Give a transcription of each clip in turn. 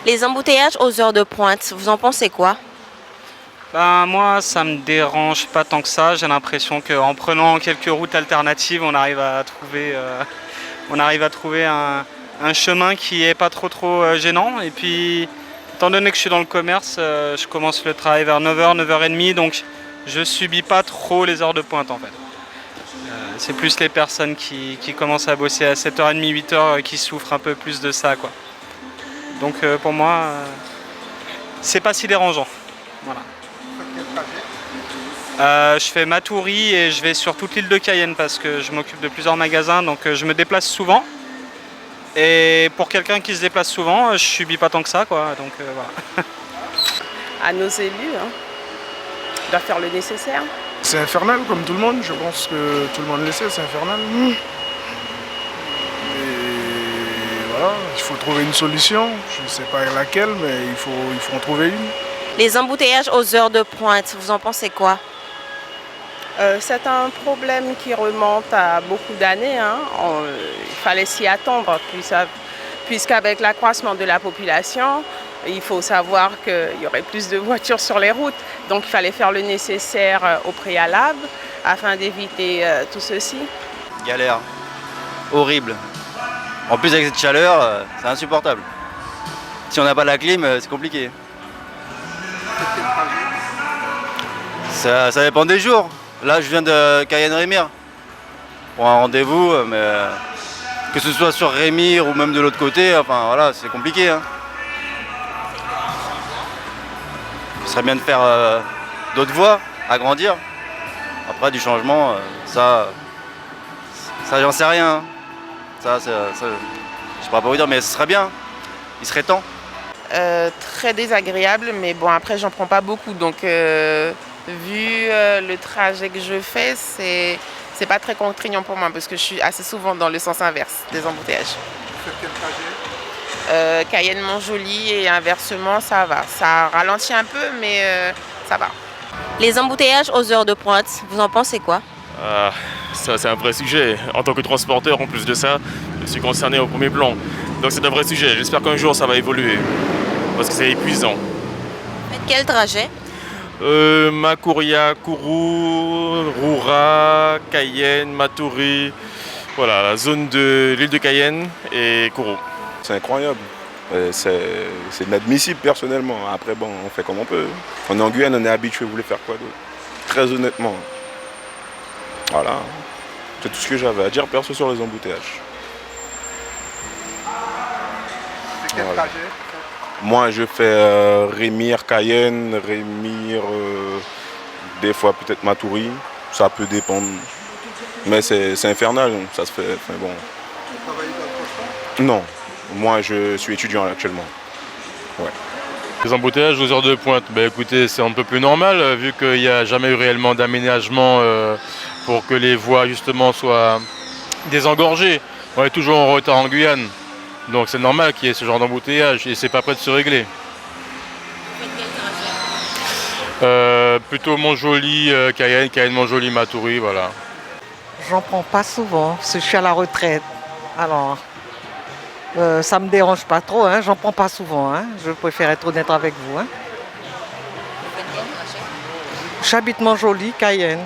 Les embouteillages aux heures de pointe, vous en pensez quoi? Ben, moi, ça me dérange pas tant que ça. J'ai l'impression qu'en prenant quelques routes alternatives, on arrive à trouver un chemin qui est pas trop gênant. Et puis, étant donné que je suis dans le commerce, je commence le travail vers 9h, 9h30, donc je subis pas trop les heures de pointe en fait. C'est plus les personnes qui commencent à bosser à 7h30, 8h qui souffrent un peu plus de ça, quoi. Donc pour moi, c'est pas si dérangeant. Voilà. Je fais Matoury et je vais sur toute l'île de Cayenne parce que je m'occupe de plusieurs magasins, donc je me déplace souvent. Et pour quelqu'un qui se déplace souvent, je subis pas tant que ça, quoi. Donc voilà. À nos élus, hein. Ils doivent faire le nécessaire. C'est infernal comme tout le monde, je pense que tout le monde le sait, c'est infernal. Et voilà, il faut trouver une solution, je ne sais pas laquelle, mais il faut en trouver une. Les embouteillages aux heures de pointe, vous en pensez quoi? C'est un problème qui remonte à beaucoup d'années, hein. Il fallait s'y attendre, puisqu'avec l'accroissement de la population, il faut savoir qu'il y aurait plus de voitures sur les routes. Donc il fallait faire le nécessaire au préalable afin d'éviter tout ceci. Galère. Horrible. En plus avec cette chaleur, c'est insupportable. Si on n'a pas la clim, c'est compliqué. Ça dépend des jours. Là, je viens de Cayenne-Rémire pour un rendez-vous, mais que ce soit sur Rémire ou même de l'autre côté, enfin voilà, c'est compliqué, hein. Ce serait bien de faire d'autres voies, agrandir. Après, du changement, ça j'en sais rien, hein. Je ne pourrais pas vous dire, mais ce serait bien. Il serait temps. Très désagréable, mais bon, après, j'en prends pas beaucoup. Donc, vu le trajet que je fais, c'est pas très contraignant pour moi parce que je suis assez souvent dans le sens inverse des embouteillages. Vous faites quel trajet? Cayenne-Montjoly et inversement, ça va. Ça ralentit un peu, mais ça va. Les embouteillages aux heures de pointe, vous en pensez quoi? Ça, c'est un vrai sujet. En tant que transporteur, en plus de ça, je suis concerné au premier plan. Donc c'est un vrai sujet. J'espère qu'un jour, ça va évoluer. Parce que c'est épuisant. Vous faites quel trajet? Makuria, Kourou, Roura, Cayenne, Matoury. Voilà, la zone de l'île de Cayenne et Kourou. C'est incroyable. C'est inadmissible personnellement. Après, bon, on fait comme on peut. On est en Guyane, on est habitué, vous voulez faire quoi d'autre? Très honnêtement. Voilà. C'est tout ce que j'avais à dire perso sur les embouteillages. C'est quel Voilà. trajet? Moi, je fais Rémire, Cayenne, Rémire, des fois peut-être Matoury. Ça peut dépendre. Mais c'est infernal, ça se fait. Enfin, bon. Vous travaillez dans le transport? Non. Moi, je suis étudiant actuellement. Ouais. Les embouteillages aux heures de pointe, écoutez, c'est un peu plus normal vu qu'il n'y a jamais eu réellement d'aménagement pour que les voies justement soient désengorgées. On est toujours en retard en Guyane, donc c'est normal qu'il y ait ce genre d'embouteillage et c'est pas prêt de se régler. Plutôt Montjoly, Cayenne, Montjoly, Matoury, voilà. J'en prends pas souvent, parce que je suis à la retraite. Alors, ça me dérange pas trop, hein. J'en prends pas souvent, hein. Je préfère être honnête avec vous, hein. J'habite Montjoly, Cayenne.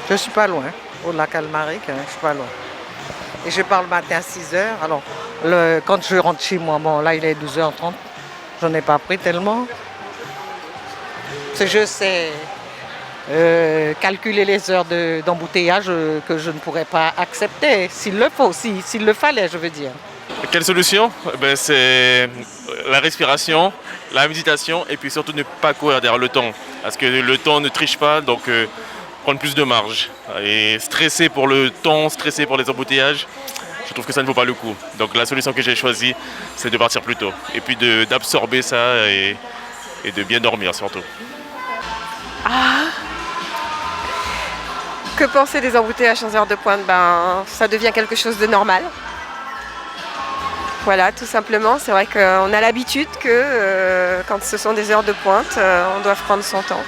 Je suis pas loin, au lac Almaric, hein, je suis pas loin. Et je pars le matin à 6h. Alors, quand je rentre chez moi, bon là il est 12h30, j'en ai pas pris tellement. Parce que je sais calculer les heures d'embouteillage que je ne pourrais pas accepter, s'il le faut, s'il le fallait, je veux dire. Quelle solution? C'est la respiration, la méditation et puis surtout ne pas courir derrière le temps. Parce que le temps ne triche pas, donc prendre plus de marge. Et stresser pour le temps, stresser pour les embouteillages, je trouve que ça ne vaut pas le coup. Donc la solution que j'ai choisie, c'est de partir plus tôt. Et puis d'absorber ça et de bien dormir surtout. Que penser des embouteillages sans heure de pointe? Ça devient quelque chose de normal. Voilà, tout simplement. C'est vrai qu'on a l'habitude que quand ce sont des heures de pointe, on doit prendre son temps.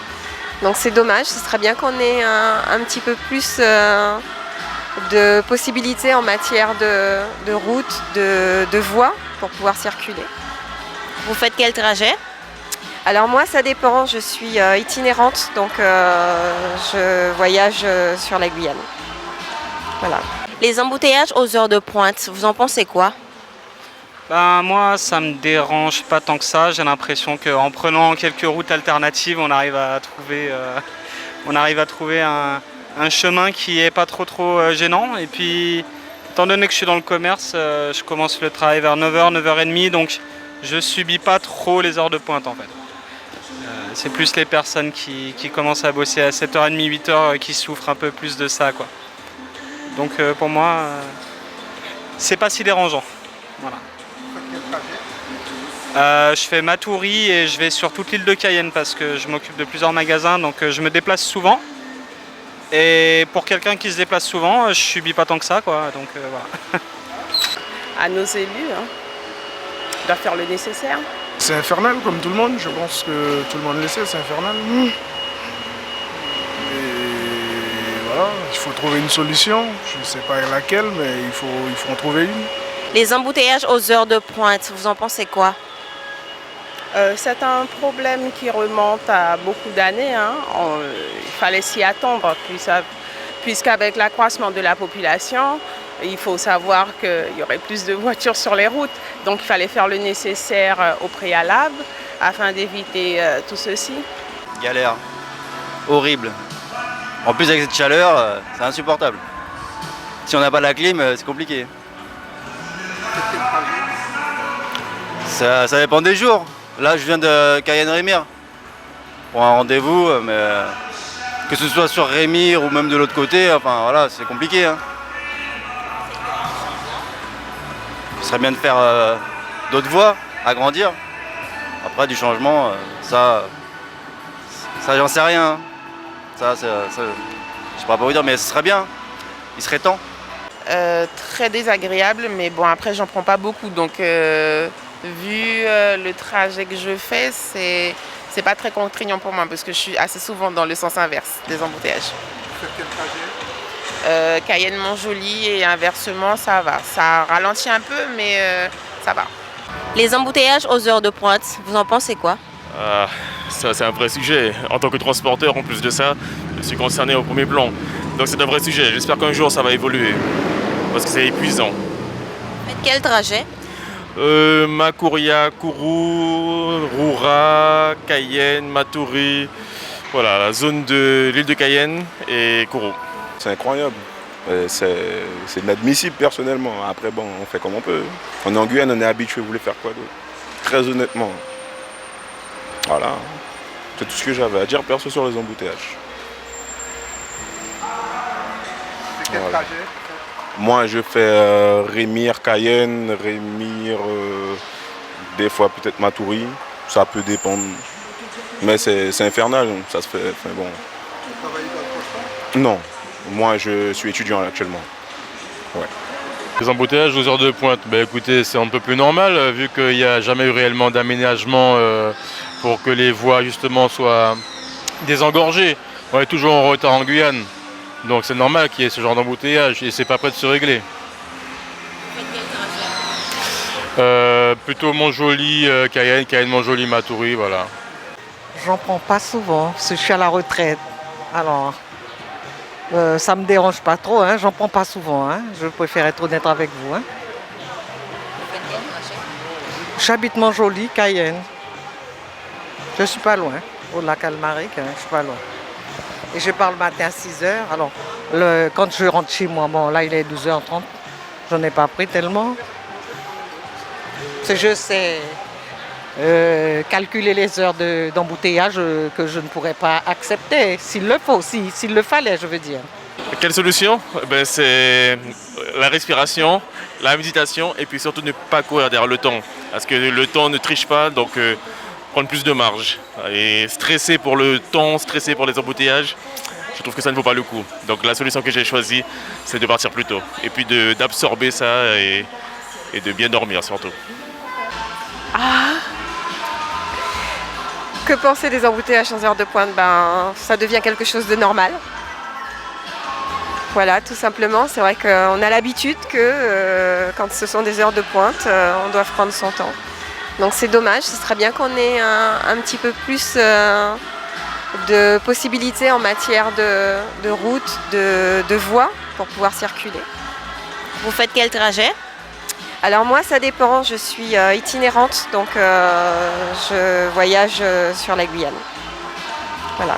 Donc c'est dommage, ce serait bien qu'on ait un petit peu plus de possibilités en matière de route, de voies pour pouvoir circuler. Vous faites quel trajet? Alors moi, ça dépend. Je suis itinérante, donc je voyage sur la Guyane. Voilà. Les embouteillages aux heures de pointe, vous en pensez quoi? Ben, moi, ça me dérange pas tant que ça. J'ai l'impression qu'en prenant quelques routes alternatives, on arrive à trouver un chemin qui est pas trop gênant. Et puis, étant donné que je suis dans le commerce, je commence le travail vers 9h, 9h30, donc je subis pas trop les heures de pointe en fait. C'est plus les personnes qui commencent à bosser à 7h30, 8h qui souffrent un peu plus de ça, quoi. Donc pour moi, c'est pas si dérangeant. Voilà. Je fais Matoury et je vais sur toute l'île de Cayenne parce que je m'occupe de plusieurs magasins, donc je me déplace souvent. Et pour quelqu'un qui se déplace souvent, je subis pas tant que ça, quoi. Donc voilà. À nos élus, hein, on doit faire le nécessaire. C'est infernal comme tout le monde, je pense que tout le monde le sait, c'est infernal. Et voilà, il faut trouver une solution, je ne sais pas laquelle, mais il faut en trouver une. Les embouteillages aux heures de pointe, vous en pensez quoi? C'est un problème qui remonte à beaucoup d'années, hein. Il fallait s'y attendre, puisqu'avec l'accroissement de la population, il faut savoir qu'il y aurait plus de voitures sur les routes. Donc il fallait faire le nécessaire au préalable afin d'éviter tout ceci. Galère. Horrible. En plus avec cette chaleur, c'est insupportable. Si on n'a pas la clim, c'est compliqué. Ça dépend des jours. Là, je viens de Cayenne-Rémire pour un rendez-vous, mais que ce soit sur Rémire ou même de l'autre côté, enfin voilà, c'est compliqué. Hein. Ce serait bien de faire d'autres voies, agrandir. Après, du changement, ça j'en sais rien. Ça, je ne pourrais pas vous dire, mais ce serait bien. Il serait temps. Très désagréable, mais bon, après, j'en prends pas beaucoup. Donc, vu le trajet que je fais, c'est pas très contraignant pour moi parce que je suis assez souvent dans le sens inverse des embouteillages. Vous faites quel trajet? Cayenne-Montjoly et inversement, ça va. Ça ralentit un peu, mais ça va. Les embouteillages aux heures de pointe, vous en pensez quoi? Ça, c'est un vrai sujet. En tant que transporteur, en plus de ça, je suis concerné au premier plan. Donc c'est un vrai sujet. J'espère qu'un jour, ça va évoluer. Parce que c'est épuisant. Vous faites quel trajet? Makuria, Kourou, Roura, Cayenne, Matoury. Voilà, la zone de l'île de Cayenne et Kourou. C'est incroyable. C'est inadmissible personnellement. Après, bon, on fait comme on peut. On est en Guyane, on est habitué, vous voulez faire quoi d'autre? Très honnêtement. Voilà. C'est tout ce que j'avais à dire perso sur les embouteillages. C'est quel Voilà. trajet? Moi, je fais Rémire, Cayenne, Rémire, des fois peut-être Matoury. Ça peut dépendre. Mais c'est infernal, ça se fait. Enfin, bon. Vous travaillez dans le transport? Non. Moi, je suis étudiant actuellement. Ouais. Les embouteillages aux heures de pointe, ben écoutez, c'est un peu plus normal vu qu'il n'y a jamais eu réellement d'aménagement pour que les voies justement soient désengorgées. On est toujours en retard en Guyane, donc c'est normal qu'il y ait ce genre d'embouteillage et c'est pas prêt de se régler. Plutôt Montjoly, Cayenne, Cayenne-Montjoly, Matoury, voilà. J'en prends pas souvent, parce que je suis à la retraite. Alors, ça me dérange pas trop, hein, j'en prends pas souvent. Hein. Je préfère être honnête avec vous. Hein. J'habite Montjoly, Cayenne. Je suis pas loin, au lac Almaric, hein, je suis pas loin. Et je pars le matin à 6h. Alors, quand je rentre chez moi, bon là il est 12h30, j'en ai pas pris tellement. Parce que je sais calculer les heures d'embouteillage que je ne pourrais pas accepter, s'il le faut, s'il le fallait, je veux dire. Quelle solution? C'est la respiration, la méditation et puis surtout ne pas courir derrière le temps. Parce que le temps ne triche pas, donc prendre plus de marge. Et stresser pour le temps, stresser pour les embouteillages, je trouve que ça ne vaut pas le coup. Donc la solution que j'ai choisie, c'est de partir plus tôt. Et puis d'absorber ça et de bien dormir surtout. Que penser des embouteillages en heures de pointe? Ça devient quelque chose de normal. Voilà, tout simplement. C'est vrai qu'on a l'habitude que quand ce sont des heures de pointe, on doit prendre son temps. Donc c'est dommage, ce serait bien qu'on ait un petit peu plus de possibilités en matière de route, de voies pour pouvoir circuler. Vous faites quel trajet? Alors moi ça dépend, je suis itinérante, donc je voyage sur la Guyane. Voilà.